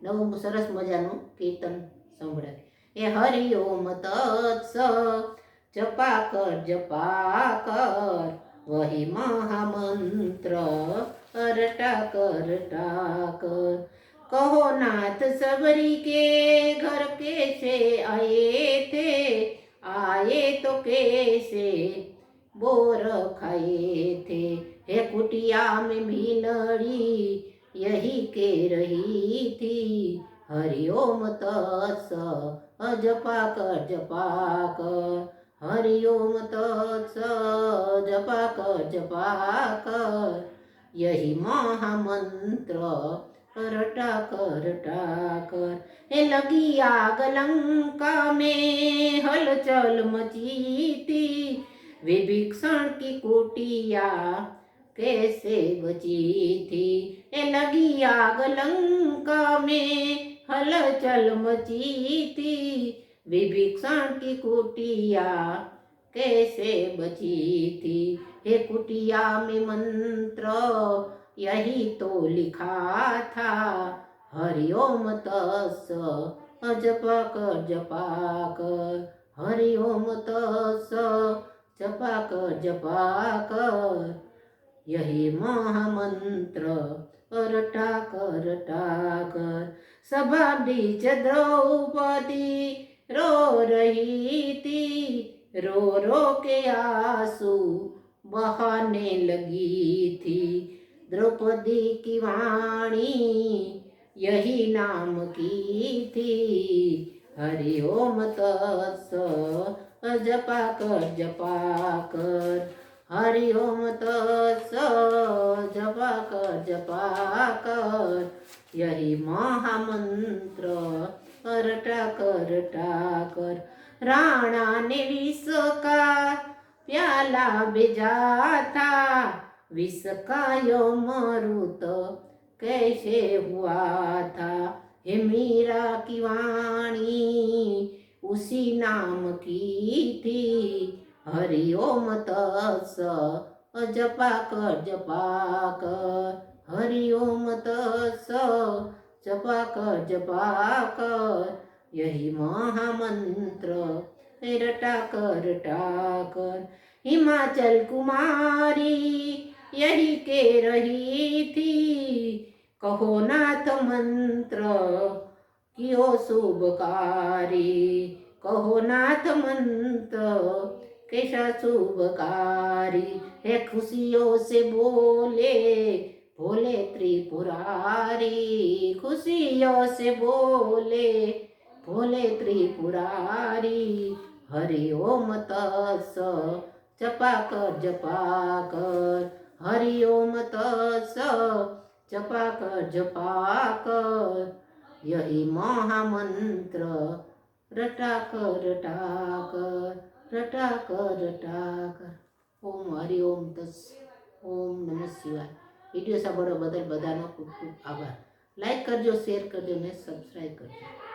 નવું સરસ મજાનું કીર્તન સંભળાય. એ હરિ ઓમ તત્સ જપા કર વહી મહામંત્ર રટા કર कहो नाथ सबरी के घर कैसे आए तो कैसे बोर खाए थे। हे कुटिया में भीलड़ी यही के रही थी। हरिओम तत्स जपा कर हरिओम तत्स जपा कर यही महामंत्र रटा कर। ए लगी आग लंका में हलचल मची थी। विभीषण की कुटिया कैसे बची थी। ए लगी आग लंका में हलचल मची थी। विभीषण की कुटिया कैसे बची थी। हे कुटिया में मंत्र यही तो लिखा था। हरिओम तत्स जपा कर हरिओम तत्स जपा कर यही महामंत्र रटा कर। सभा बीच द्रौपदी रो रही थी। रो के आंसू बहाने लगी थी। द्रौपदी की वाणी यही नाम की थी। हरिओम तत्स जपा कर हरिओम तत्स जपा कर यही महामंत्र रटा कर। राणा ने विष का प्याला भेजा था। विष का यो मरुत कैसे हुआ था। हे मीरा की वाणी उसी नाम की थी। हरिओम तत्स जपा कर हरिओम तत्स जपा कर यही महामंत्र रटा कर। हिमाचल कुमारी यही के रही थी। कहो नाथ मंत्र कियो शुभकारी। कहो नाथ मंत्र कैसा शुभकारी। है खुशियों से बोले भोले त्रिपुरारी। खुशियों से बोले भोले त्रिपुरारी। हरिओम तत्स जपा कर हरिओम तत्स जपा कर यही महामंत्र रटा कर। ओम हरिओम तत्स ओम नमः शिवाय। वीडियो સાંભળવા બદલ બધાનો ખૂબ ખૂબ આભાર. લાઈક કરજો, શેર કરજો ને સબસ્ક્રાઈબ કરજો.